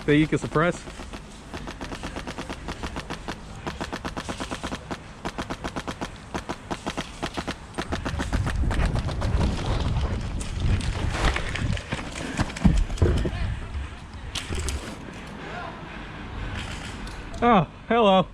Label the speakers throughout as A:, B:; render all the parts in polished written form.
A: that you can suppress? Oh, hello.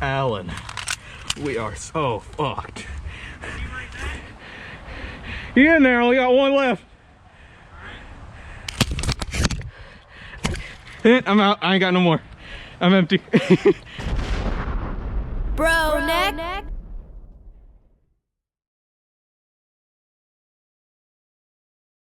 A: Alan, we are so fucked. You in there? Only got one left. I'm out. I ain't got no more. I'm empty.
B: Bro neck.